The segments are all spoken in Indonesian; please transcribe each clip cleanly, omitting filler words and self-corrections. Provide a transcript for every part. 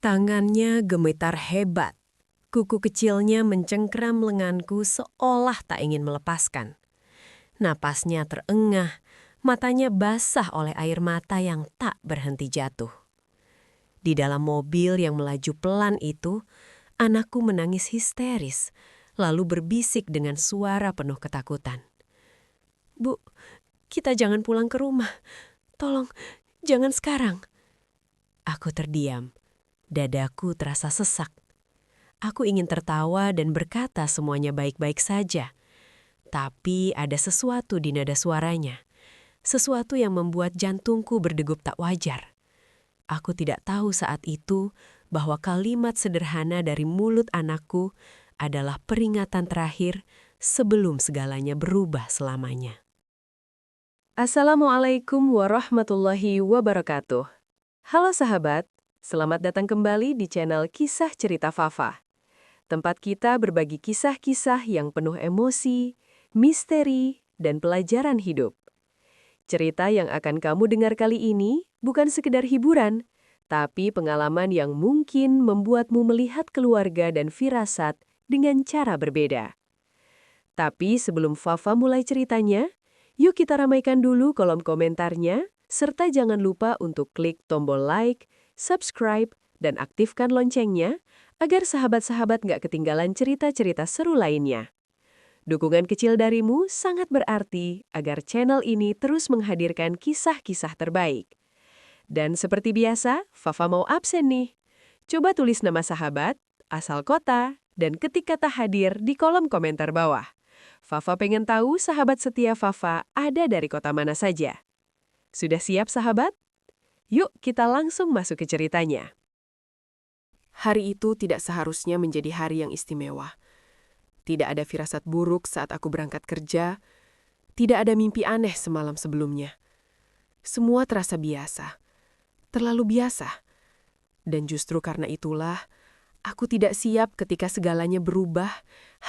Tangannya gemetar hebat. Kuku kecilnya mencengkram lenganku seolah tak ingin melepaskan. Napasnya terengah, matanya basah oleh air mata yang tak berhenti jatuh. Di dalam mobil yang melaju pelan itu, anakku menangis histeris, lalu berbisik dengan suara penuh ketakutan. "Bu, kita jangan pulang ke rumah. Tolong, jangan sekarang." Aku terdiam. Dadaku terasa sesak. Aku ingin tertawa dan berkata semuanya baik-baik saja. Tapi ada sesuatu di nada suaranya. Sesuatu yang membuat jantungku berdegup tak wajar. Aku tidak tahu saat itu bahwa kalimat sederhana dari mulut anakku adalah peringatan terakhir sebelum segalanya berubah selamanya. Assalamualaikum warahmatullahi wabarakatuh. Halo sahabat, selamat datang kembali di channel Kisah Cerita Fafa. Tempat kita berbagi kisah-kisah yang penuh emosi, misteri, dan pelajaran hidup. Cerita yang akan kamu dengar kali ini bukan sekedar hiburan, tapi pengalaman yang mungkin membuatmu melihat keluarga dan firasat dengan cara berbeda. Tapi sebelum Fafa mulai ceritanya, yuk kita ramaikan dulu kolom komentarnya, serta jangan lupa untuk klik tombol like, subscribe, dan aktifkan loncengnya agar sahabat-sahabat nggak ketinggalan cerita-cerita seru lainnya. Dukungan kecil darimu sangat berarti agar channel ini terus menghadirkan kisah-kisah terbaik. Dan seperti biasa, Fafa mau absen nih. Coba tulis nama sahabat, asal kota, dan ketik kata hadir di kolom komentar bawah. Fafa pengen tahu sahabat setia Fafa ada dari kota mana saja. Sudah siap sahabat? Yuk kita langsung masuk ke ceritanya. Hari itu tidak seharusnya menjadi hari yang istimewa. Tidak ada firasat buruk saat aku berangkat kerja. Tidak ada mimpi aneh semalam sebelumnya. Semua terasa biasa. Terlalu biasa. Dan justru karena itulah, aku tidak siap ketika segalanya berubah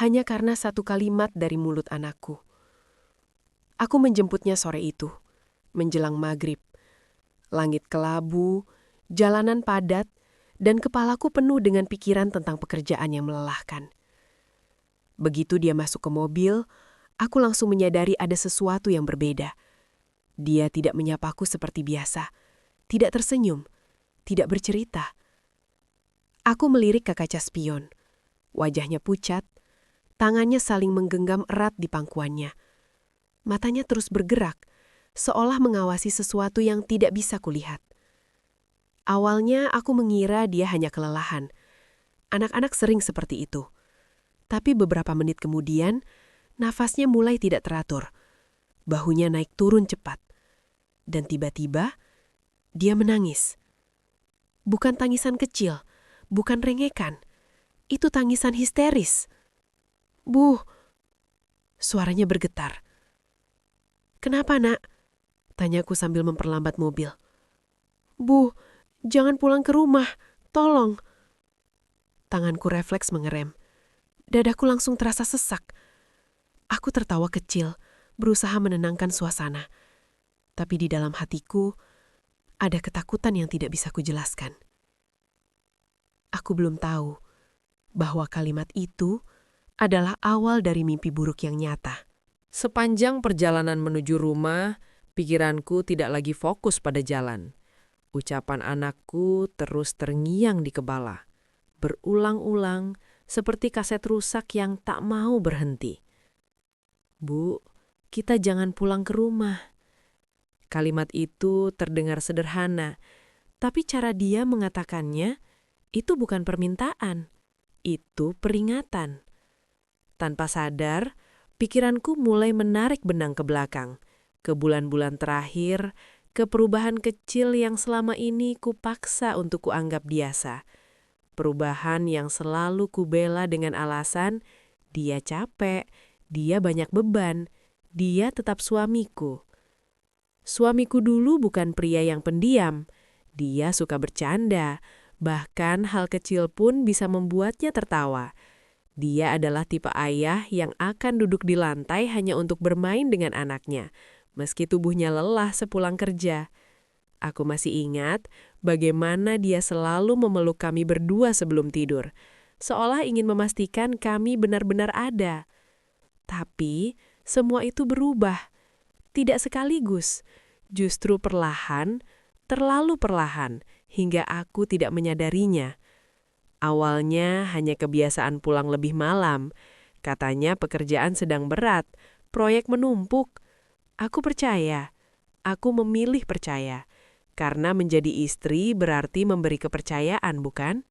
hanya karena satu kalimat dari mulut anakku. Aku menjemputnya sore itu, menjelang maghrib. Langit kelabu, jalanan padat, dan kepalaku penuh dengan pikiran tentang pekerjaan yang melelahkan. Begitu dia masuk ke mobil, aku langsung menyadari ada sesuatu yang berbeda. Dia tidak menyapaku seperti biasa, tidak tersenyum, tidak bercerita. Aku melirik ke kaca spion. Wajahnya pucat, tangannya saling menggenggam erat di pangkuannya. Matanya terus bergerak, seolah mengawasi sesuatu yang tidak bisa kulihat. Awalnya aku mengira dia hanya kelelahan. Anak-anak sering seperti itu. Tapi beberapa menit kemudian, nafasnya mulai tidak teratur. Bahunya naik turun cepat. Dan tiba-tiba, dia menangis. Bukan tangisan kecil, bukan rengekan. Itu tangisan histeris. "Bu!" Suaranya bergetar. "Kenapa, Nak?" tanyaku sambil memperlambat mobil. "Bu, jangan pulang ke rumah, tolong." Tanganku refleks mengerem. Dadaku langsung terasa sesak. Aku tertawa kecil, berusaha menenangkan suasana. Tapi di dalam hatiku, ada ketakutan yang tidak bisa kujelaskan. Aku belum tahu bahwa kalimat itu adalah awal dari mimpi buruk yang nyata. Sepanjang perjalanan menuju rumah, pikiranku tidak lagi fokus pada jalan. Ucapan anakku terus terngiang di kepala, berulang-ulang seperti kaset rusak yang tak mau berhenti. "Bu, kita jangan pulang ke rumah." Kalimat itu terdengar sederhana, tapi cara dia mengatakannya itu bukan permintaan, itu peringatan. Tanpa sadar, pikiranku mulai menarik benang ke belakang, ke bulan-bulan terakhir, ke perubahan kecil yang selama ini kupaksa untuk kuanggap biasa. Perubahan yang selalu kubela dengan alasan, dia capek, dia banyak beban, dia tetap suamiku. Suamiku dulu bukan pria yang pendiam, dia suka bercanda, bahkan hal kecil pun bisa membuatnya tertawa. Dia adalah tipe ayah yang akan duduk di lantai hanya untuk bermain dengan anaknya, meski tubuhnya lelah sepulang kerja. Aku masih ingat Bagaimana dia selalu memeluk kami berdua sebelum tidur, seolah ingin memastikan kami benar-benar ada. Tapi, semua itu berubah. Tidak sekaligus, justru perlahan, terlalu perlahan, hingga aku tidak menyadarinya. Awalnya hanya kebiasaan pulang lebih malam. Katanya pekerjaan sedang berat, proyek menumpuk. Aku percaya, aku memilih percaya. Karena menjadi istri berarti memberi kepercayaan, bukan?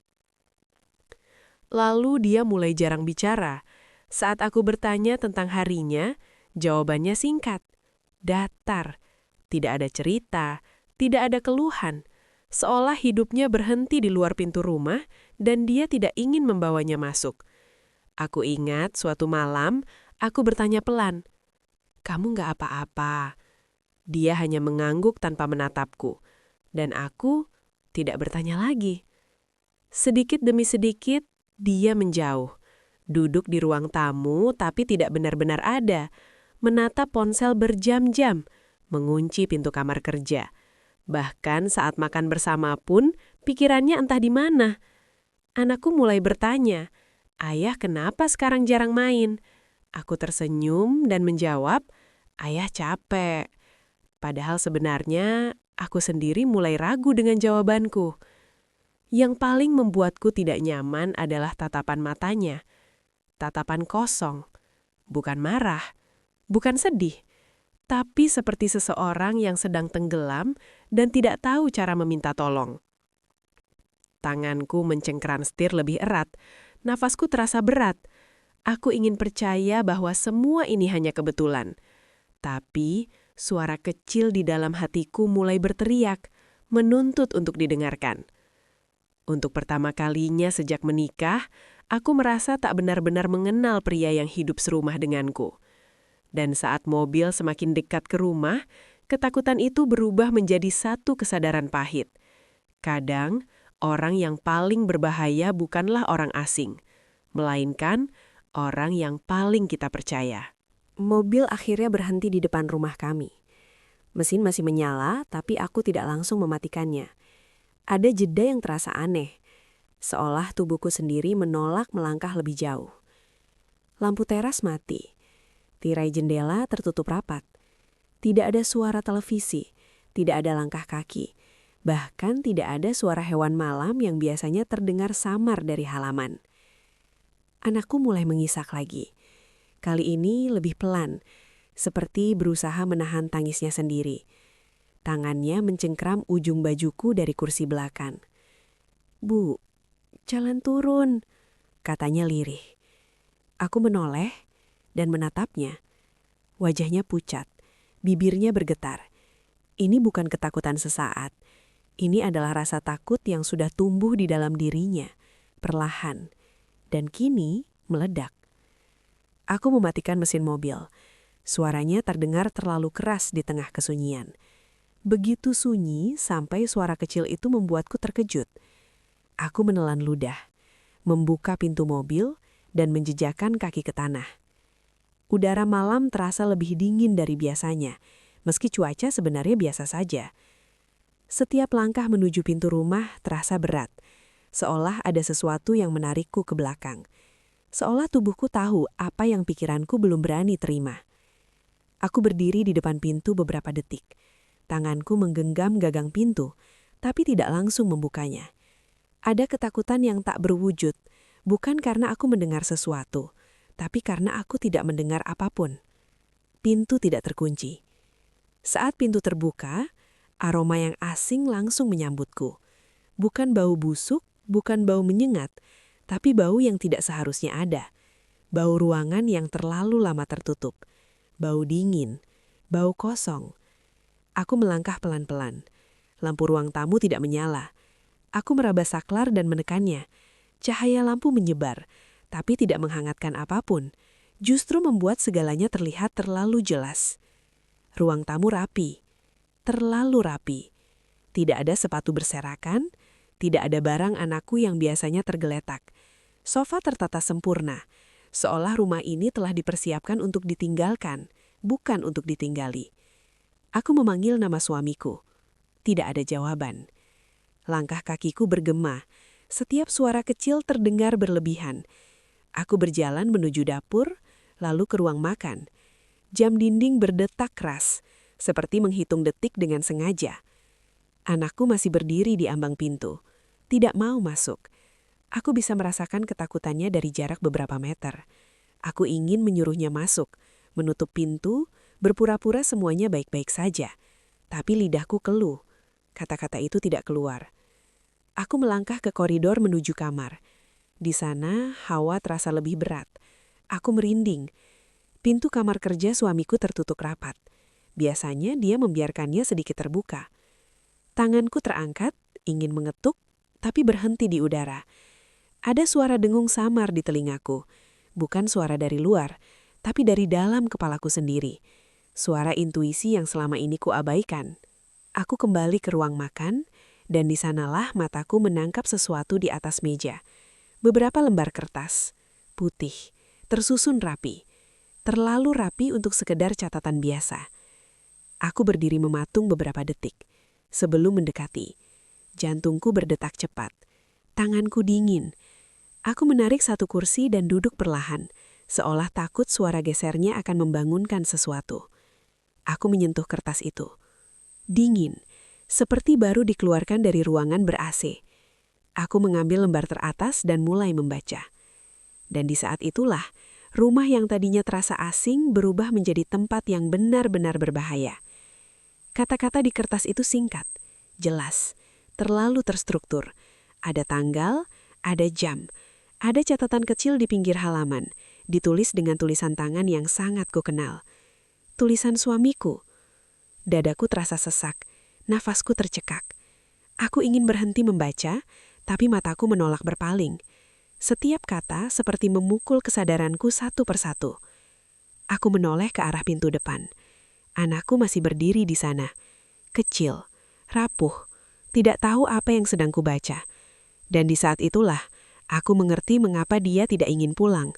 Lalu dia mulai jarang bicara. Saat aku bertanya tentang harinya, jawabannya singkat, datar. Tidak ada cerita, tidak ada keluhan. Seolah hidupnya berhenti di luar pintu rumah dan dia tidak ingin membawanya masuk. Aku ingat suatu malam, aku bertanya pelan, "Kamu nggak apa-apa?" Dia hanya mengangguk tanpa menatapku. Dan aku tidak bertanya lagi. Sedikit demi sedikit, dia menjauh. Duduk di ruang tamu tapi tidak benar-benar ada. Menatap ponsel berjam-jam, mengunci pintu kamar kerja. Bahkan saat makan bersama pun, pikirannya entah di mana. Anakku mulai bertanya, "Ayah kenapa sekarang jarang main?" Aku tersenyum dan menjawab, "Ayah capek." Padahal sebenarnya, aku sendiri mulai ragu dengan jawabanku. Yang paling membuatku tidak nyaman adalah tatapan matanya. Tatapan kosong. Bukan marah, bukan sedih. Tapi seperti seseorang yang sedang tenggelam dan tidak tahu cara meminta tolong. Tanganku mencengkeram setir lebih erat. Nafasku terasa berat. Aku ingin percaya bahwa semua ini hanya kebetulan. Tapi suara kecil di dalam hatiku mulai berteriak, menuntut untuk didengarkan. Untuk pertama kalinya sejak menikah, aku merasa tak benar-benar mengenal pria yang hidup serumah denganku. Dan saat mobil semakin dekat ke rumah, ketakutan itu berubah menjadi satu kesadaran pahit. Kadang, orang yang paling berbahaya bukanlah orang asing, melainkan orang yang paling kita percaya. Mobil akhirnya berhenti di depan rumah kami. Mesin masih menyala, tapi aku tidak langsung mematikannya. Ada jeda yang terasa aneh, seolah tubuhku sendiri menolak melangkah lebih jauh. Lampu teras mati. Tirai jendela tertutup rapat. Tidak ada suara televisi, tidak ada langkah kaki. Bahkan tidak ada suara hewan malam yang biasanya terdengar samar dari halaman. Anakku mulai mengisak lagi. Kali ini lebih pelan, seperti berusaha menahan tangisnya sendiri. Tangannya mencengkram ujung bajuku dari kursi belakang. "Bu, jalan turun," katanya lirih. Aku menoleh dan menatapnya. Wajahnya pucat, bibirnya bergetar. Ini bukan ketakutan sesaat. Ini adalah rasa takut yang sudah tumbuh di dalam dirinya, perlahan, dan kini meledak. Aku mematikan mesin mobil. Suaranya terdengar terlalu keras di tengah kesunyian. Begitu sunyi sampai suara kecil itu membuatku terkejut. Aku menelan ludah, membuka pintu mobil, dan menjejakkan kaki ke tanah. Udara malam terasa lebih dingin dari biasanya, meski cuaca sebenarnya biasa saja. Setiap langkah menuju pintu rumah terasa berat, seolah ada sesuatu yang menarikku ke belakang. Seolah tubuhku tahu apa yang pikiranku belum berani terima. Aku berdiri di depan pintu beberapa detik. Tanganku menggenggam gagang pintu, tapi tidak langsung membukanya. Ada ketakutan yang tak berwujud, bukan karena aku mendengar sesuatu, tapi karena aku tidak mendengar apapun. Pintu tidak terkunci. Saat pintu terbuka, aroma yang asing langsung menyambutku. Bukan bau busuk, bukan bau menyengat, tapi bau yang tidak seharusnya ada. Bau ruangan yang terlalu lama tertutup. Bau dingin, bau kosong. Aku melangkah pelan-pelan. Lampu ruang tamu tidak menyala. Aku meraba saklar dan menekannya. Cahaya lampu menyebar, tapi tidak menghangatkan apapun. Justru membuat segalanya terlihat terlalu jelas. Ruang tamu rapi. Terlalu rapi. Tidak ada sepatu berserakan, tidak ada barang anakku yang biasanya tergeletak. Sofa tertata sempurna, seolah rumah ini telah dipersiapkan untuk ditinggalkan, bukan untuk ditinggali. Aku memanggil nama suamiku. Tidak ada jawaban. Langkah kakiku bergema. Setiap suara kecil terdengar berlebihan. Aku berjalan menuju dapur, lalu ke ruang makan. Jam dinding berdetak keras, seperti menghitung detik dengan sengaja. Anakku masih berdiri di ambang pintu. Tidak mau masuk. Aku bisa merasakan ketakutannya dari jarak beberapa meter. Aku ingin menyuruhnya masuk, menutup pintu, berpura-pura semuanya baik-baik saja. Tapi lidahku keluh. Kata-kata itu tidak keluar. Aku melangkah ke koridor menuju kamar. Di sana, hawa terasa lebih berat. Aku merinding. Pintu kamar kerja suamiku tertutup rapat. Biasanya dia membiarkannya sedikit terbuka. Tanganku terangkat, ingin mengetuk, tapi berhenti di udara. Ada suara dengung samar di telingaku. Bukan suara dari luar, tapi dari dalam kepalaku sendiri. Suara intuisi yang selama ini kuabaikan. Aku kembali ke ruang makan, dan di sanalah mataku menangkap sesuatu di atas meja. Beberapa lembar kertas, putih, tersusun rapi. Terlalu rapi untuk sekedar catatan biasa. Aku berdiri mematung beberapa detik. Sebelum mendekati, jantungku berdetak cepat. Tanganku dingin. Aku menarik satu kursi dan duduk perlahan, seolah takut suara gesernya akan membangunkan sesuatu. Aku menyentuh kertas itu. Dingin, seperti baru dikeluarkan dari ruangan ber-AC. Aku mengambil lembar teratas dan mulai membaca. Dan di saat itulah, rumah yang tadinya terasa asing berubah menjadi tempat yang benar-benar berbahaya. Kata-kata di kertas itu singkat, jelas, terlalu terstruktur. Ada tanggal, ada jam, ada catatan kecil di pinggir halaman, ditulis dengan tulisan tangan yang sangat kukenal. Tulisan suamiku. Dadaku terasa sesak, nafasku tercekak. Aku ingin berhenti membaca, tapi mataku menolak berpaling. Setiap kata seperti memukul kesadaranku satu persatu. Aku menoleh ke arah pintu depan. Anakku masih berdiri di sana. Kecil, rapuh, tidak tahu apa yang sedang kubaca. Dan di saat itulah, aku mengerti mengapa dia tidak ingin pulang.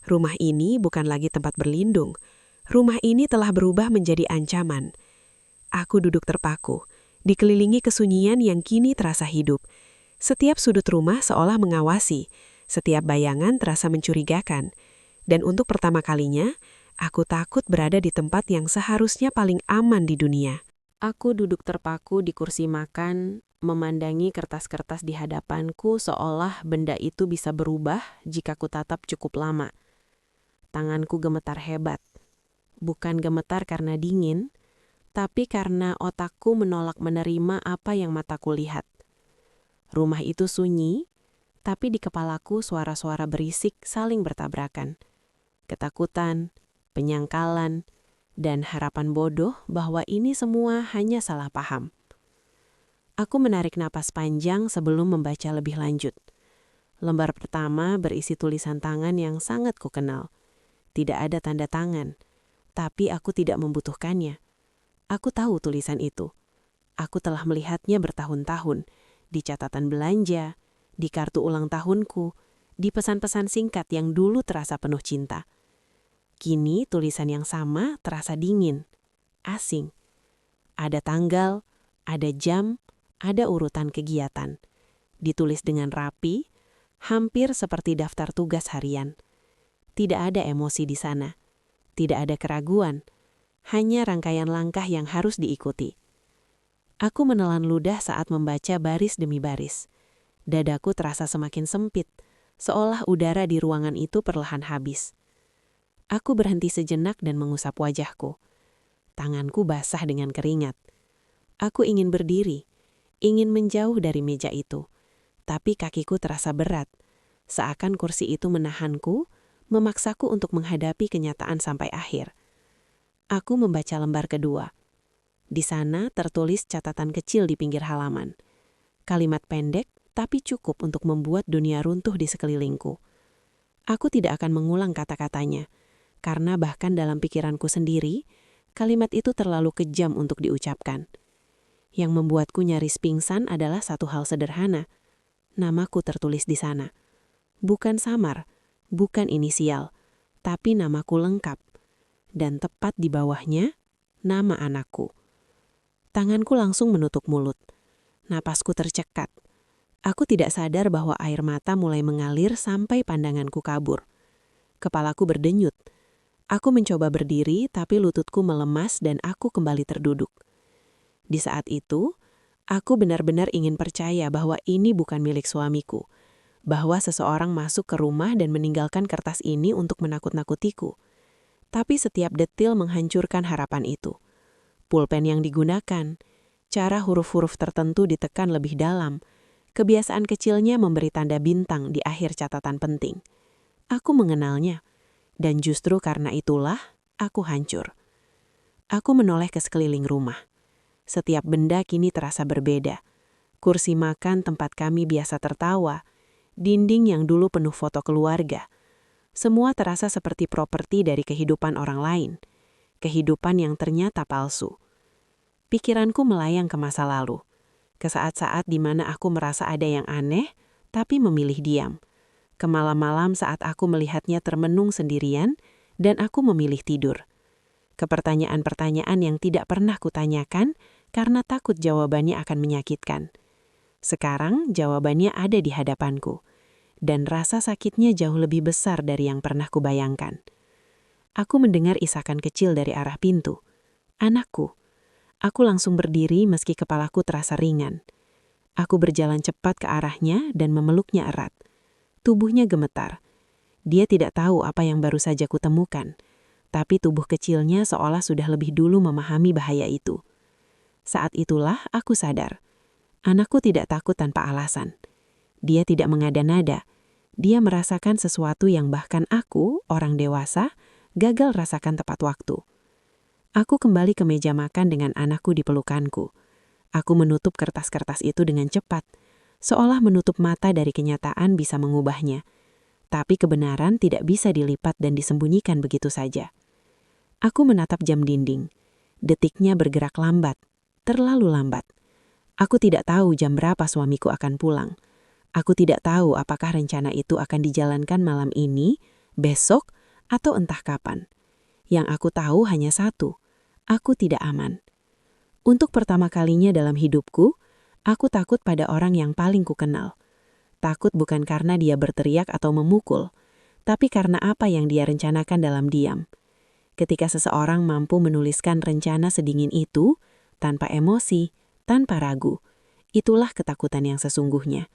Rumah ini bukan lagi tempat berlindung. Rumah ini telah berubah menjadi ancaman. Aku duduk terpaku, dikelilingi kesunyian yang kini terasa hidup. Setiap sudut rumah seolah mengawasi, setiap bayangan terasa mencurigakan. Dan untuk pertama kalinya, aku takut berada di tempat yang seharusnya paling aman di dunia. Aku duduk terpaku di kursi makan, memandangi kertas-kertas di hadapanku seolah benda itu bisa berubah jika kutatap cukup lama. Tanganku gemetar hebat. Bukan gemetar karena dingin, tapi karena otakku menolak menerima apa yang mataku lihat. Rumah itu sunyi, tapi di kepalaku suara-suara berisik saling bertabrakan. Ketakutan, penyangkalan, dan harapan bodoh bahwa ini semua hanya salah paham. Aku menarik napas panjang sebelum membaca lebih lanjut. Lembar pertama berisi tulisan tangan yang sangat kukenal. Tidak ada tanda tangan, tapi aku tidak membutuhkannya. Aku tahu tulisan itu. Aku telah melihatnya bertahun-tahun, di catatan belanja, di kartu ulang tahunku, di pesan-pesan singkat yang dulu terasa penuh cinta. Kini tulisan yang sama terasa dingin, asing. Ada tanggal, ada jam, ada urutan kegiatan. Ditulis dengan rapi, hampir seperti daftar tugas harian. Tidak ada emosi di sana, tidak ada keraguan, hanya rangkaian langkah yang harus diikuti. Aku menelan ludah saat membaca baris demi baris. Dadaku terasa semakin sempit, seolah udara di ruangan itu perlahan habis. Aku berhenti sejenak dan mengusap wajahku. Tanganku basah dengan keringat. Aku ingin berdiri, ingin menjauh dari meja itu. Tapi kakiku terasa berat, seakan kursi itu menahanku, memaksaku untuk menghadapi kenyataan sampai akhir. Aku membaca lembar kedua. Di sana tertulis catatan kecil di pinggir halaman. Kalimat pendek, tapi cukup untuk membuat dunia runtuh di sekelilingku. Aku tidak akan mengulang kata-katanya, karena bahkan dalam pikiranku sendiri, kalimat itu terlalu kejam untuk diucapkan. Yang membuatku nyaris pingsan adalah satu hal sederhana. Namaku tertulis di sana. Bukan samar, bukan inisial, tapi namaku lengkap. Dan tepat di bawahnya, nama anakku. Tanganku langsung menutup mulut. Napasku tercekat. Aku tidak sadar bahwa air mata mulai mengalir sampai pandanganku kabur. Kepalaku berdenyut. Aku mencoba berdiri, tapi lututku melemas dan aku kembali terduduk. Di saat itu, aku benar-benar ingin percaya bahwa ini bukan milik suamiku, bahwa seseorang masuk ke rumah dan meninggalkan kertas ini untuk menakut-nakutiku. Tapi setiap detil menghancurkan harapan itu. Pulpen yang digunakan, cara huruf-huruf tertentu ditekan lebih dalam, kebiasaan kecilnya memberi tanda bintang di akhir catatan penting. Aku mengenalnya, dan justru karena itulah aku hancur. Aku menoleh ke sekeliling rumah. Setiap benda kini terasa berbeda. Kursi makan tempat kami biasa tertawa, dinding yang dulu penuh foto keluarga. Semua terasa seperti properti dari kehidupan orang lain. Kehidupan yang ternyata palsu. Pikiranku melayang ke masa lalu. Ke saat-saat di mana aku merasa ada yang aneh, tapi memilih diam. Ke malam-malam saat aku melihatnya termenung sendirian, dan aku memilih tidur. Ke pertanyaan-pertanyaan yang tidak pernah kutanyakan, karena takut jawabannya akan menyakitkan. Sekarang jawabannya ada di hadapanku, dan rasa sakitnya jauh lebih besar dari yang pernah kubayangkan. Aku mendengar isakan kecil dari arah pintu. Anakku. Aku langsung berdiri meski kepalaku terasa ringan. Aku berjalan cepat ke arahnya dan memeluknya erat. Tubuhnya gemetar. Dia tidak tahu apa yang baru saja kutemukan, tapi tubuh kecilnya seolah sudah lebih dulu memahami bahaya itu. Saat itulah aku sadar. Anakku tidak takut tanpa alasan. Dia tidak mengada-nada. Dia merasakan sesuatu yang bahkan aku, orang dewasa, gagal rasakan tepat waktu. Aku kembali ke meja makan dengan anakku di pelukanku. Aku menutup kertas-kertas itu dengan cepat, seolah menutup mata dari kenyataan bisa mengubahnya. Tapi kebenaran tidak bisa dilipat dan disembunyikan begitu saja. Aku menatap jam dinding. Detiknya bergerak lambat, terlalu lambat. Aku tidak tahu jam berapa suamiku akan pulang. Aku tidak tahu apakah rencana itu akan dijalankan malam ini, besok, atau entah kapan. Yang aku tahu hanya satu, aku tidak aman. Untuk pertama kalinya dalam hidupku, aku takut pada orang yang paling kukenal. Takut bukan karena dia berteriak atau memukul, tapi karena apa yang dia rencanakan dalam diam. Ketika seseorang mampu menuliskan rencana sedingin itu, tanpa emosi, tanpa ragu, itulah ketakutan yang sesungguhnya.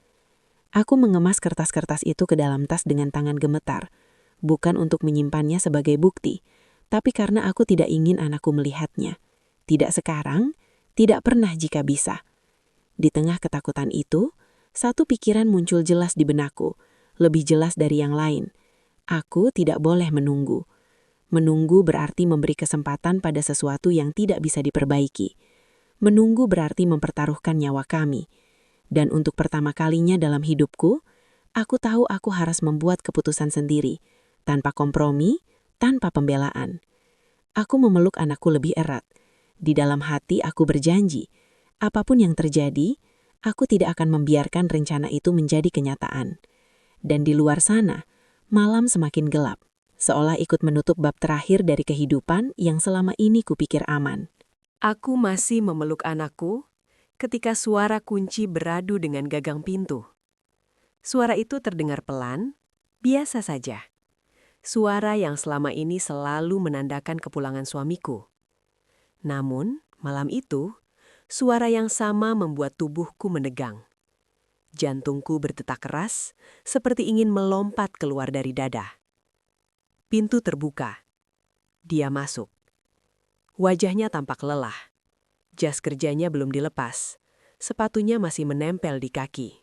Aku mengemas kertas-kertas itu ke dalam tas dengan tangan gemetar, bukan untuk menyimpannya sebagai bukti, tapi karena aku tidak ingin anakku melihatnya. Tidak sekarang, tidak pernah jika bisa. Di tengah ketakutan itu, satu pikiran muncul jelas di benakku, lebih jelas dari yang lain. Aku tidak boleh menunggu. Menunggu berarti memberi kesempatan pada sesuatu yang tidak bisa diperbaiki. Menunggu berarti mempertaruhkan nyawa kami. Dan untuk pertama kalinya dalam hidupku, aku tahu aku harus membuat keputusan sendiri, tanpa kompromi, tanpa pembelaan. Aku memeluk anakku lebih erat. Di dalam hati aku berjanji, apapun yang terjadi, aku tidak akan membiarkan rencana itu menjadi kenyataan. Dan di luar sana, malam semakin gelap, seolah ikut menutup bab terakhir dari kehidupan yang selama ini kupikir aman. Aku masih memeluk anakku ketika suara kunci beradu dengan gagang pintu. Suara itu terdengar pelan, biasa saja. Suara yang selama ini selalu menandakan kepulangan suamiku. Namun, malam itu, suara yang sama membuat tubuhku menegang. Jantungku berdetak keras, seperti ingin melompat keluar dari dada. Pintu terbuka. Dia masuk. Wajahnya tampak lelah. Jas kerjanya belum dilepas. Sepatunya masih menempel di kaki.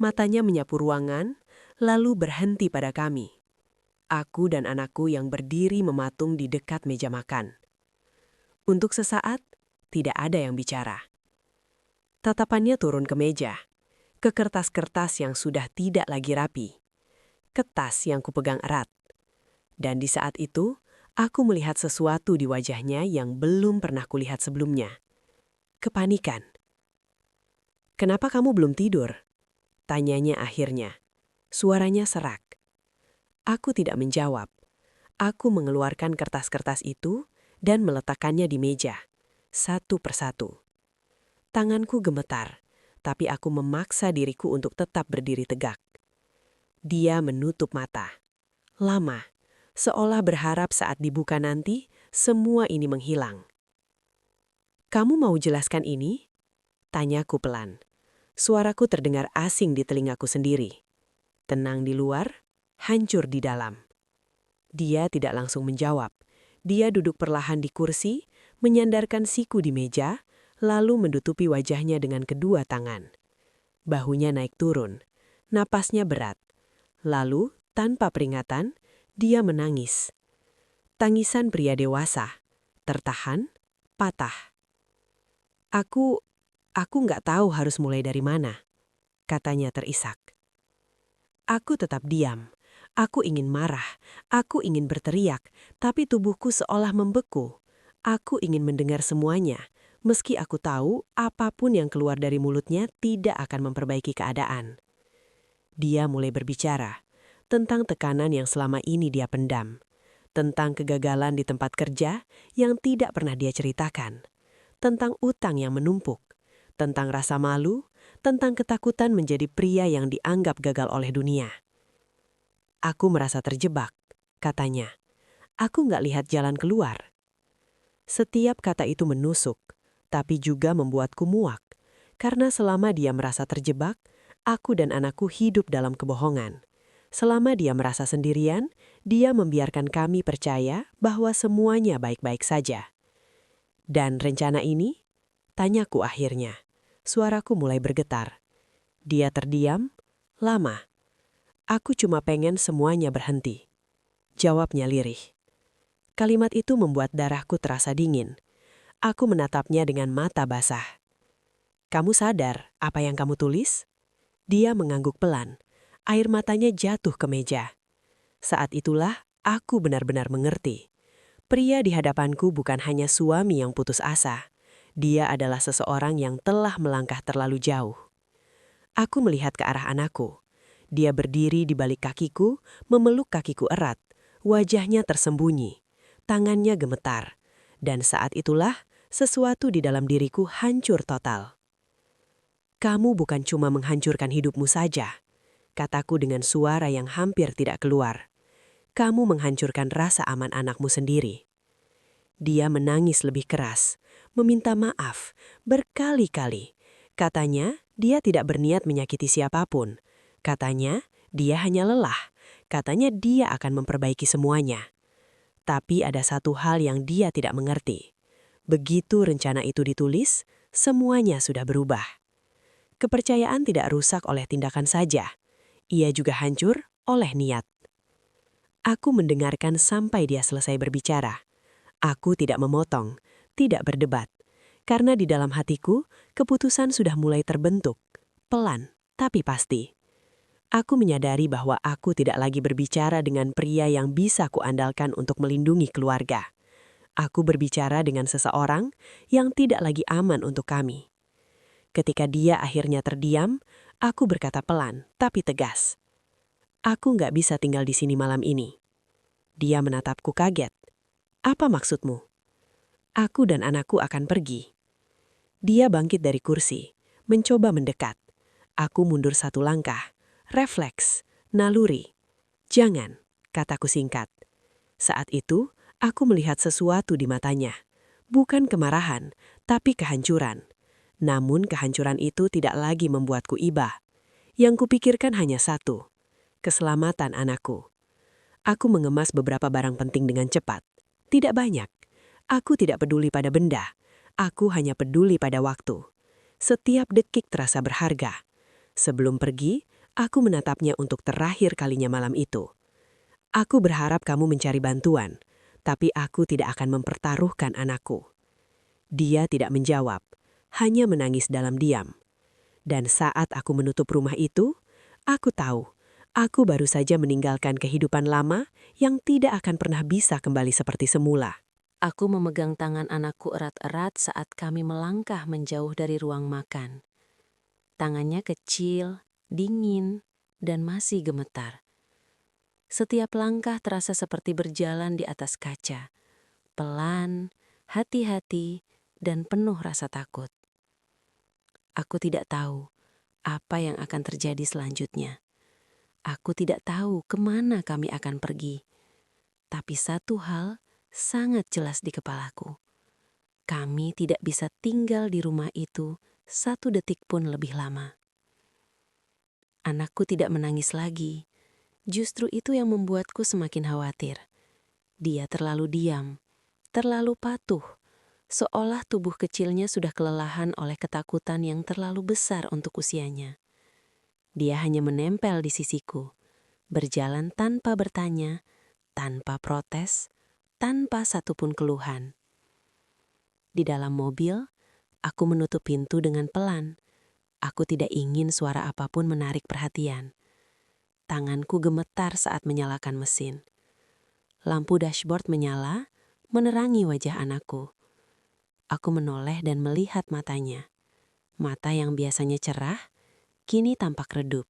Matanya menyapu ruangan, lalu berhenti pada kami. Aku dan anakku yang berdiri mematung di dekat meja makan. Untuk sesaat, tidak ada yang bicara. Tatapannya turun ke meja, ke kertas-kertas yang sudah tidak lagi rapi. Kertas yang kupegang erat. Dan di saat itu, aku melihat sesuatu di wajahnya yang belum pernah kulihat sebelumnya. Kepanikan. "Kenapa kamu belum tidur?" tanyanya akhirnya. Suaranya serak. Aku tidak menjawab. Aku mengeluarkan kertas-kertas itu dan meletakkannya di meja, satu persatu. Tanganku gemetar, tapi aku memaksa diriku untuk tetap berdiri tegak. Dia menutup mata. Lama, seolah berharap saat dibuka nanti, semua ini menghilang. "Kamu mau jelaskan ini?" Tanyaku pelan. Suaraku terdengar asing di telingaku sendiri. Tenang di luar, hancur di dalam. Dia tidak langsung menjawab. Dia duduk perlahan di kursi, menyandarkan siku di meja, lalu menutupi wajahnya dengan kedua tangan. Bahunya naik turun, napasnya berat. Lalu, tanpa peringatan, dia menangis. Tangisan pria dewasa, tertahan, patah. Aku nggak tahu harus mulai dari mana," katanya terisak. Aku tetap diam. Aku ingin marah, aku ingin berteriak, tapi tubuhku seolah membeku. Aku ingin mendengar semuanya, meski aku tahu apapun yang keluar dari mulutnya tidak akan memperbaiki keadaan. Dia mulai berbicara tentang tekanan yang selama ini dia pendam, tentang kegagalan di tempat kerja yang tidak pernah dia ceritakan, tentang utang yang menumpuk, tentang rasa malu, tentang ketakutan menjadi pria yang dianggap gagal oleh dunia. "Aku merasa terjebak," katanya. "Aku nggak lihat jalan keluar." Setiap kata itu menusuk, tapi juga membuatku muak. Karena selama dia merasa terjebak, aku dan anakku hidup dalam kebohongan. Selama dia merasa sendirian, dia membiarkan kami percaya bahwa semuanya baik-baik saja. "Dan rencana ini?" tanyaku akhirnya. Suaraku mulai bergetar. Dia terdiam, lama. "Aku cuma pengen semuanya berhenti," jawabnya lirih. Kalimat itu membuat darahku terasa dingin. Aku menatapnya dengan mata basah. "Kamu sadar apa yang kamu tulis?" Dia mengangguk pelan. Air matanya jatuh ke meja. Saat itulah aku benar-benar mengerti. Pria di hadapanku bukan hanya suami yang putus asa. Dia adalah seseorang yang telah melangkah terlalu jauh. Aku melihat ke arah anakku. Dia berdiri di balik kakiku, memeluk kakiku erat. Wajahnya tersembunyi. Tangannya gemetar. Dan saat itulah sesuatu di dalam diriku hancur total. "Kamu bukan cuma menghancurkan hidupmu saja," kataku dengan suara yang hampir tidak keluar. "Kamu menghancurkan rasa aman anakmu sendiri." Dia menangis lebih keras, meminta maaf berkali-kali. Katanya dia tidak berniat menyakiti siapapun. Katanya dia hanya lelah. Katanya dia akan memperbaiki semuanya. Tapi ada satu hal yang dia tidak mengerti. Begitu rencana itu ditulis, semuanya sudah berubah. Kepercayaan tidak rusak oleh tindakan saja. Ia juga hancur oleh niat. Aku mendengarkan sampai dia selesai berbicara. Aku tidak memotong, tidak berdebat. Karena di dalam hatiku, keputusan sudah mulai terbentuk. Pelan, tapi pasti. Aku menyadari bahwa aku tidak lagi berbicara dengan pria yang bisa kuandalkan untuk melindungi keluarga. Aku berbicara dengan seseorang yang tidak lagi aman untuk kami. Ketika dia akhirnya terdiam, aku berkata pelan, tapi tegas. "Aku nggak bisa tinggal di sini malam ini." Dia menatapku kaget. "Apa maksudmu?" "Aku dan anakku akan pergi." Dia bangkit dari kursi, mencoba mendekat. Aku mundur satu langkah. Refleks, naluri. "Jangan," kataku singkat. Saat itu, aku melihat sesuatu di matanya. Bukan kemarahan, tapi kehancuran. Namun kehancuran itu tidak lagi membuatku iba. Yang kupikirkan hanya satu, keselamatan anakku. Aku mengemas beberapa barang penting dengan cepat. Tidak banyak. Aku tidak peduli pada benda. Aku hanya peduli pada waktu. Setiap detik terasa berharga. Sebelum pergi, aku menatapnya untuk terakhir kalinya malam itu. "Aku berharap kamu mencari bantuan, tapi aku tidak akan mempertaruhkan anakku." Dia tidak menjawab, hanya menangis dalam diam. Dan saat aku menutup rumah itu, aku tahu, aku baru saja meninggalkan kehidupan lama yang tidak akan pernah bisa kembali seperti semula. Aku memegang tangan anakku erat-erat saat kami melangkah menjauh dari ruang makan. Tangannya kecil, dingin, dan masih gemetar. Setiap langkah terasa seperti berjalan di atas kaca. Pelan, hati-hati, dan penuh rasa takut. Aku tidak tahu apa yang akan terjadi selanjutnya. Aku tidak tahu kemana kami akan pergi. Tapi satu hal sangat jelas di kepalaku. Kami tidak bisa tinggal di rumah itu 1 detik pun lebih lama. Anakku tidak menangis lagi. Justru itu yang membuatku semakin khawatir. Dia terlalu diam, terlalu patuh, seolah tubuh kecilnya sudah kelelahan oleh ketakutan yang terlalu besar untuk usianya. Dia hanya menempel di sisiku, berjalan tanpa bertanya, tanpa protes, tanpa satupun keluhan. Di dalam mobil, aku menutup pintu dengan pelan. Aku tidak ingin suara apapun menarik perhatian. Tanganku gemetar saat menyalakan mesin. Lampu dashboard menyala, menerangi wajah anakku. Aku menoleh dan melihat matanya. Mata yang biasanya cerah, kini tampak redup.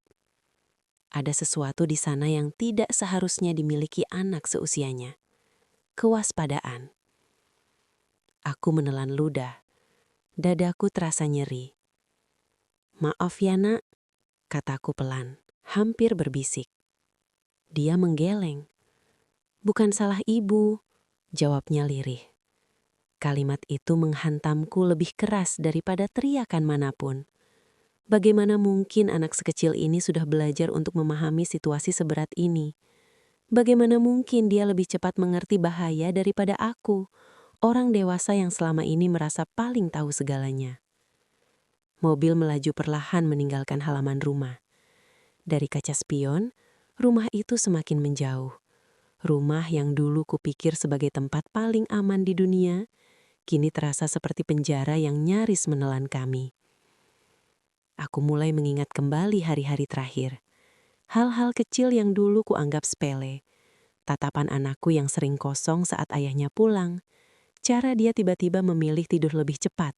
Ada sesuatu di sana yang tidak seharusnya dimiliki anak seusianya. Kewaspadaan. Aku menelan ludah. Dadaku terasa nyeri. "Maaf ya nak," kataku pelan, hampir berbisik. Dia menggeleng. "Bukan salah ibu," jawabnya lirih. Kalimat itu menghantamku lebih keras daripada teriakan manapun. Bagaimana mungkin anak sekecil ini sudah belajar untuk memahami situasi seberat ini? Bagaimana mungkin dia lebih cepat mengerti bahaya daripada aku, orang dewasa yang selama ini merasa paling tahu segalanya? Mobil melaju perlahan meninggalkan halaman rumah. Dari kaca spion, rumah itu semakin menjauh. Rumah yang dulu kupikir sebagai tempat paling aman di dunia, kini terasa seperti penjara yang nyaris menelan kami. Aku mulai mengingat kembali hari-hari terakhir. Hal-hal kecil yang dulu kuanggap sepele. Tatapan anakku yang sering kosong saat ayahnya pulang. Cara dia tiba-tiba memilih tidur lebih cepat.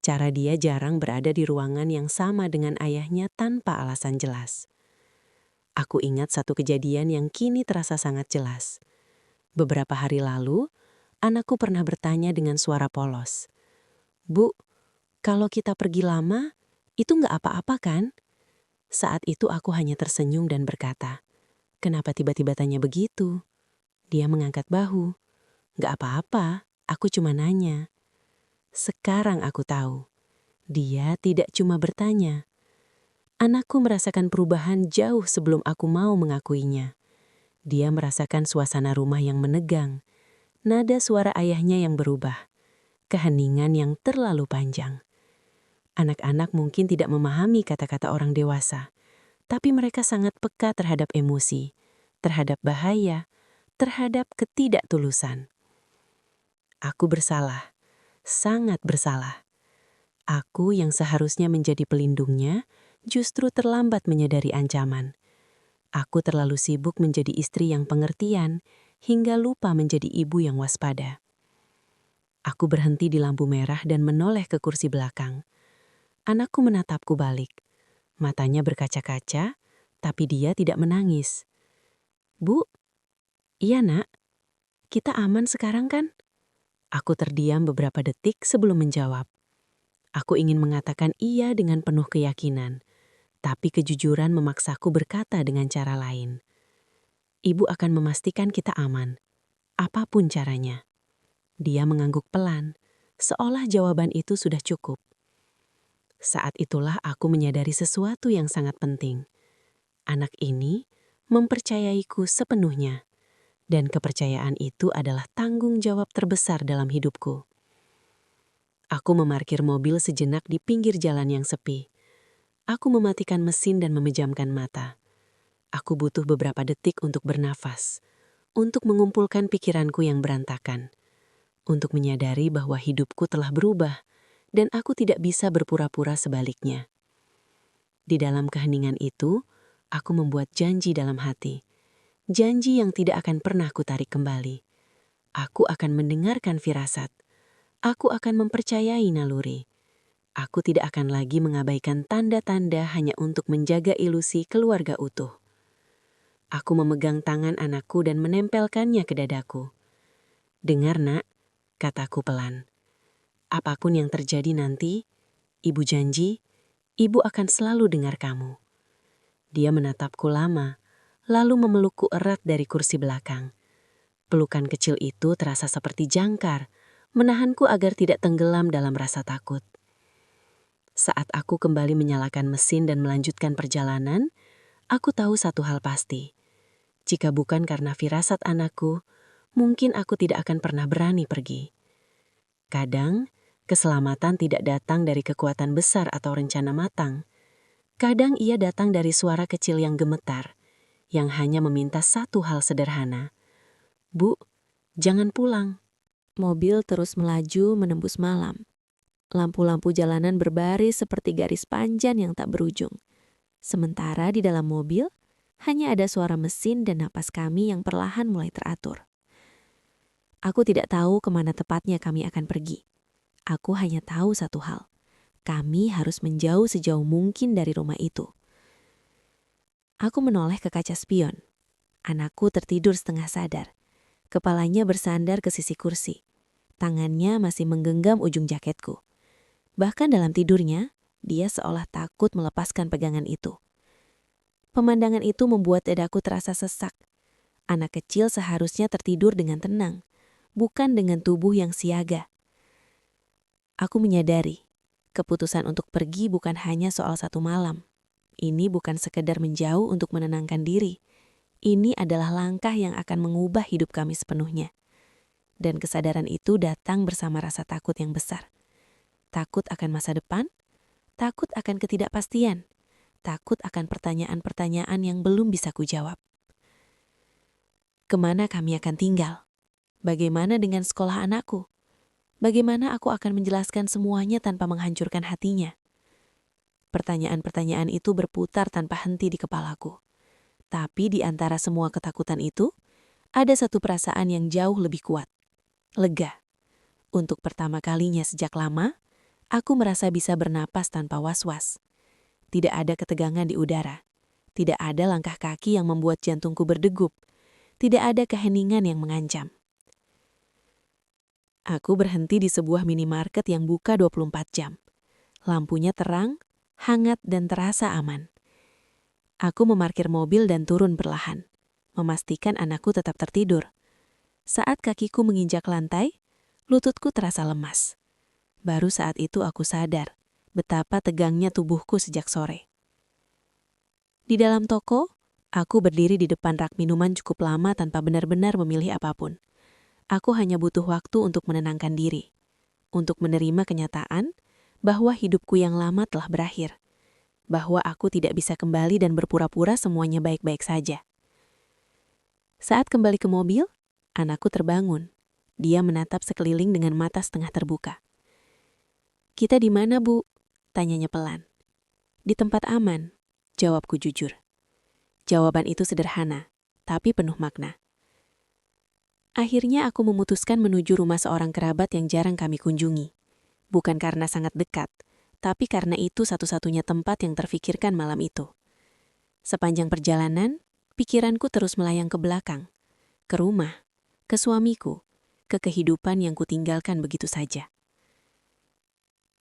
Cara dia jarang berada di ruangan yang sama dengan ayahnya tanpa alasan jelas. Aku ingat satu kejadian yang kini terasa sangat jelas. Beberapa hari lalu, anakku pernah bertanya dengan suara polos. "Bu, kalau kita pergi lama, itu nggak apa-apa kan?" Saat itu aku hanya tersenyum dan berkata, "Kenapa tiba-tiba tanya begitu?" Dia mengangkat bahu. "Nggak apa-apa, aku cuma nanya." Sekarang aku tahu, dia tidak cuma bertanya. Anakku merasakan perubahan jauh sebelum aku mau mengakuinya. Dia merasakan suasana rumah yang menegang, nada suara ayahnya yang berubah, keheningan yang terlalu panjang. Anak-anak mungkin tidak memahami kata-kata orang dewasa, tapi mereka sangat peka terhadap emosi, terhadap bahaya, terhadap ketidaktulusan. Aku bersalah, sangat bersalah. Aku yang seharusnya menjadi pelindungnya, justru terlambat menyadari ancaman. Aku terlalu sibuk menjadi istri yang pengertian, hingga lupa menjadi ibu yang waspada. Aku berhenti di lampu merah dan menoleh ke kursi belakang. Anakku menatapku balik. Matanya berkaca-kaca, tapi dia tidak menangis. "Bu, iya nak, kita aman sekarang kan?" Aku terdiam beberapa detik sebelum menjawab. Aku ingin mengatakan iya dengan penuh keyakinan, tapi kejujuran memaksaku berkata dengan cara lain. "Ibu akan memastikan kita aman, apapun caranya." Dia mengangguk pelan, seolah jawaban itu sudah cukup. Saat itulah aku menyadari sesuatu yang sangat penting. Anak ini mempercayaiku sepenuhnya, dan kepercayaan itu adalah tanggung jawab terbesar dalam hidupku. Aku memarkir mobil sejenak di pinggir jalan yang sepi. Aku mematikan mesin dan memejamkan mata. Aku butuh beberapa detik untuk bernafas, untuk mengumpulkan pikiranku yang berantakan, untuk menyadari bahwa hidupku telah berubah, dan aku tidak bisa berpura-pura sebaliknya. Di dalam keheningan itu, aku membuat janji dalam hati. Janji yang tidak akan pernah kutarik kembali. Aku akan mendengarkan firasat. Aku akan mempercayai naluri. Aku tidak akan lagi mengabaikan tanda-tanda hanya untuk menjaga ilusi keluarga utuh. Aku memegang tangan anakku dan menempelkannya ke dadaku. "Dengar nak," kataku pelan. "Apapun yang terjadi nanti, ibu janji, Ibu akan selalu dengar kamu." Dia menatapku lama, lalu memelukku erat dari kursi belakang. Pelukan kecil itu terasa seperti jangkar, menahanku agar tidak tenggelam dalam rasa takut. Saat aku kembali menyalakan mesin dan melanjutkan perjalanan, aku tahu satu hal pasti. Jika bukan karena firasat anakku, mungkin aku tidak akan pernah berani pergi. Kadang, keselamatan tidak datang dari kekuatan besar atau rencana matang. Kadang ia datang dari suara kecil yang gemetar, yang hanya meminta satu hal sederhana. "Bu, jangan pulang." Mobil terus melaju menembus malam. Lampu-lampu jalanan berbaris seperti garis panjang yang tak berujung. Sementara di dalam mobil, hanya ada suara mesin dan napas kami yang perlahan mulai teratur. Aku tidak tahu kemana tepatnya kami akan pergi. Aku hanya tahu satu hal. Kami harus menjauh sejauh mungkin dari rumah itu. Aku menoleh ke kaca spion. Anakku tertidur setengah sadar. Kepalanya bersandar ke sisi kursi. Tangannya masih menggenggam ujung jaketku. Bahkan dalam tidurnya, dia seolah takut melepaskan pegangan itu. Pemandangan itu membuat dadaku terasa sesak. Anak kecil seharusnya tertidur dengan tenang, bukan dengan tubuh yang siaga. Aku menyadari, keputusan untuk pergi bukan hanya soal satu malam. Ini bukan sekedar menjauh untuk menenangkan diri. Ini adalah langkah yang akan mengubah hidup kami sepenuhnya. Dan kesadaran itu datang bersama rasa takut yang besar. Takut akan masa depan, takut akan ketidakpastian, takut akan pertanyaan-pertanyaan yang belum bisa kujawab. Kemana kami akan tinggal? Bagaimana dengan sekolah anakku? Bagaimana aku akan menjelaskan semuanya tanpa menghancurkan hatinya? Pertanyaan-pertanyaan itu berputar tanpa henti di kepalaku. Tapi di antara semua ketakutan itu, ada satu perasaan yang jauh lebih kuat. Lega. Untuk pertama kalinya sejak lama, aku merasa bisa bernapas tanpa was-was. Tidak ada ketegangan di udara. Tidak ada langkah kaki yang membuat jantungku berdegup. Tidak ada keheningan yang mengancam. Aku berhenti di sebuah minimarket yang buka 24 jam. Lampunya terang, hangat dan terasa aman. Aku memarkir mobil dan turun perlahan, memastikan anakku tetap tertidur. Saat kakiku menginjak lantai, lututku terasa lemas. Baru saat itu aku sadar betapa tegangnya tubuhku sejak sore. Di dalam toko, aku berdiri di depan rak minuman cukup lama tanpa benar-benar memilih apapun. Aku hanya butuh waktu untuk menenangkan diri, untuk menerima kenyataan bahwa hidupku yang lama telah berakhir, bahwa aku tidak bisa kembali dan berpura-pura semuanya baik-baik saja. Saat kembali ke mobil, anakku terbangun. Dia menatap sekeliling dengan mata setengah terbuka. "Kita di mana, Bu?" tanyanya pelan. "Di tempat aman," jawabku jujur. Jawaban itu sederhana, tapi penuh makna. Akhirnya aku memutuskan menuju rumah seorang kerabat yang jarang kami kunjungi. Bukan karena sangat dekat, tapi karena itu satu-satunya tempat yang terfikirkan malam itu. Sepanjang perjalanan, pikiranku terus melayang ke belakang, ke rumah, ke suamiku, ke kehidupan yang kutinggalkan begitu saja.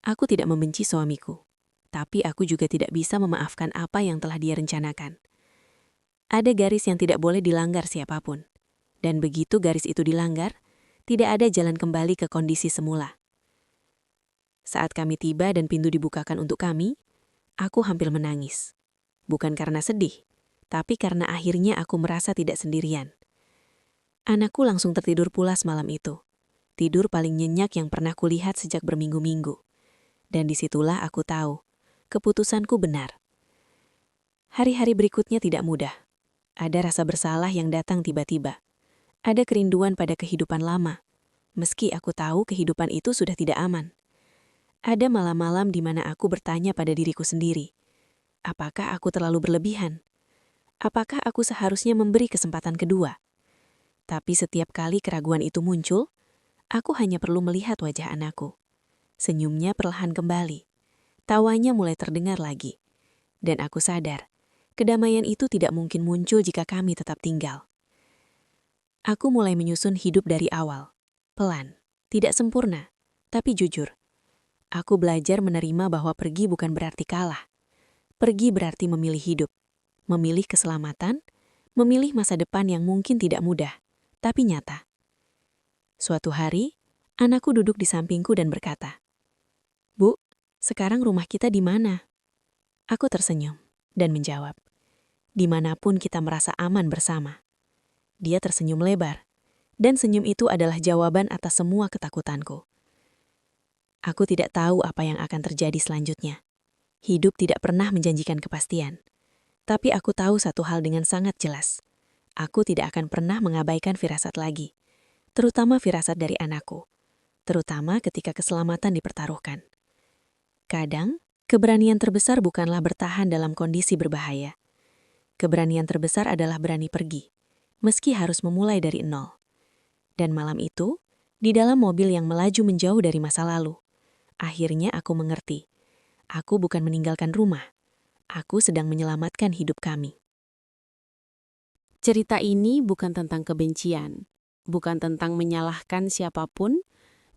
Aku tidak membenci suamiku, tapi aku juga tidak bisa memaafkan apa yang telah dia rencanakan. Ada garis yang tidak boleh dilanggar siapapun. Dan begitu garis itu dilanggar, tidak ada jalan kembali ke kondisi semula. Saat kami tiba dan pintu dibukakan untuk kami, aku hampir menangis. Bukan karena sedih, tapi karena akhirnya aku merasa tidak sendirian. Anakku langsung tertidur pulas malam itu. Tidur paling nyenyak yang pernah kulihat sejak berminggu-minggu. Dan disitulah aku tahu, keputusanku benar. Hari-hari berikutnya tidak mudah. Ada rasa bersalah yang datang tiba-tiba. Ada kerinduan pada kehidupan lama, meski aku tahu kehidupan itu sudah tidak aman. Ada malam-malam di mana aku bertanya pada diriku sendiri, apakah aku terlalu berlebihan? Apakah aku seharusnya memberi kesempatan kedua? Tapi setiap kali keraguan itu muncul, aku hanya perlu melihat wajah anakku. Senyumnya perlahan kembali. Tawanya mulai terdengar lagi. Dan aku sadar, kedamaian itu tidak mungkin muncul jika kami tetap tinggal. Aku mulai menyusun hidup dari awal. Pelan, tidak sempurna, tapi jujur. Aku belajar menerima bahwa pergi bukan berarti kalah. Pergi berarti memilih hidup, memilih keselamatan, memilih masa depan yang mungkin tidak mudah, tapi nyata. Suatu hari, anakku duduk di sampingku dan berkata, "Bu, sekarang rumah kita di mana?" Aku tersenyum dan menjawab, "Dimanapun kita merasa aman bersama." Dia tersenyum lebar, dan senyum itu adalah jawaban atas semua ketakutanku. Aku tidak tahu apa yang akan terjadi selanjutnya. Hidup tidak pernah menjanjikan kepastian. Tapi aku tahu satu hal dengan sangat jelas. Aku tidak akan pernah mengabaikan firasat lagi. Terutama firasat dari anakku. Terutama ketika keselamatan dipertaruhkan. Kadang, keberanian terbesar bukanlah bertahan dalam kondisi berbahaya. Keberanian terbesar adalah berani pergi, meski harus memulai dari nol. Dan malam itu, di dalam mobil yang melaju menjauh dari masa lalu, akhirnya aku mengerti. Aku bukan meninggalkan rumah. Aku sedang menyelamatkan hidup kami. Cerita ini bukan tentang kebencian, bukan tentang menyalahkan siapapun,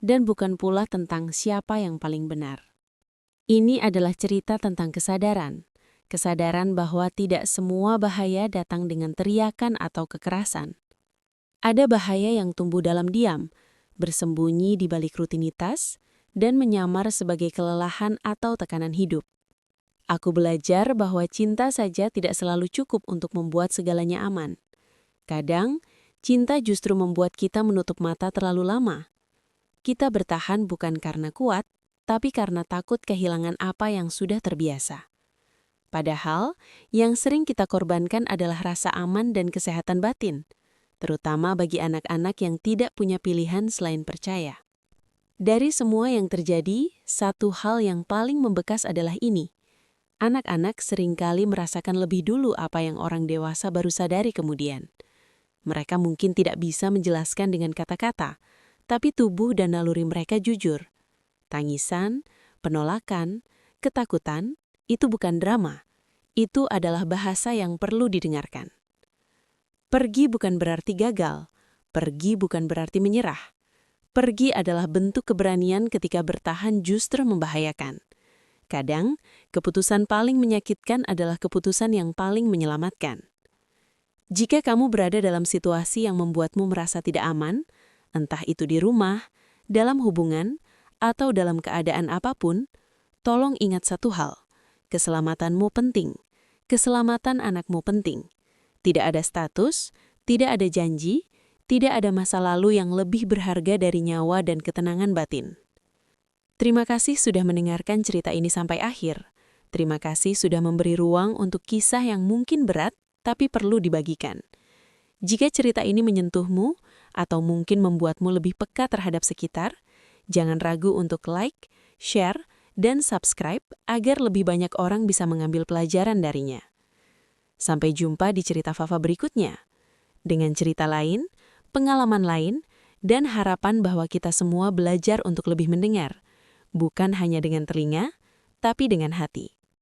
dan bukan pula tentang siapa yang paling benar. Ini adalah cerita tentang kesadaran. Kesadaran bahwa tidak semua bahaya datang dengan teriakan atau kekerasan. Ada bahaya yang tumbuh dalam diam, bersembunyi di balik rutinitas, dan menyamar sebagai kelelahan atau tekanan hidup. Aku belajar bahwa cinta saja tidak selalu cukup untuk membuat segalanya aman. Kadang, cinta justru membuat kita menutup mata terlalu lama. Kita bertahan bukan karena kuat, tapi karena takut kehilangan apa yang sudah terbiasa. Padahal, yang sering kita korbankan adalah rasa aman dan kesehatan batin, terutama bagi anak-anak yang tidak punya pilihan selain percaya. Dari semua yang terjadi, satu hal yang paling membekas adalah ini. Anak-anak seringkali merasakan lebih dulu apa yang orang dewasa baru sadari kemudian. Mereka mungkin tidak bisa menjelaskan dengan kata-kata, tapi tubuh dan naluri mereka jujur. Tangisan, penolakan, ketakutan, itu bukan drama. Itu adalah bahasa yang perlu didengarkan. Pergi bukan berarti gagal. Pergi bukan berarti menyerah. Pergi adalah bentuk keberanian ketika bertahan justru membahayakan. Kadang, keputusan paling menyakitkan adalah keputusan yang paling menyelamatkan. Jika kamu berada dalam situasi yang membuatmu merasa tidak aman, entah itu di rumah, dalam hubungan, atau dalam keadaan apapun, tolong ingat satu hal, keselamatanmu penting, keselamatan anakmu penting. Tidak ada status, tidak ada janji, tidak ada masa lalu yang lebih berharga dari nyawa dan ketenangan batin. Terima kasih sudah mendengarkan cerita ini sampai akhir. Terima kasih sudah memberi ruang untuk kisah yang mungkin berat, tapi perlu dibagikan. Jika cerita ini menyentuhmu, atau mungkin membuatmu lebih peka terhadap sekitar, jangan ragu untuk like, share, dan subscribe agar lebih banyak orang bisa mengambil pelajaran darinya. Sampai jumpa di cerita Fafa berikutnya. Dengan cerita lain, pengalaman lain, dan harapan bahwa kita semua belajar untuk lebih mendengar. Bukan hanya dengan telinga, tapi dengan hati.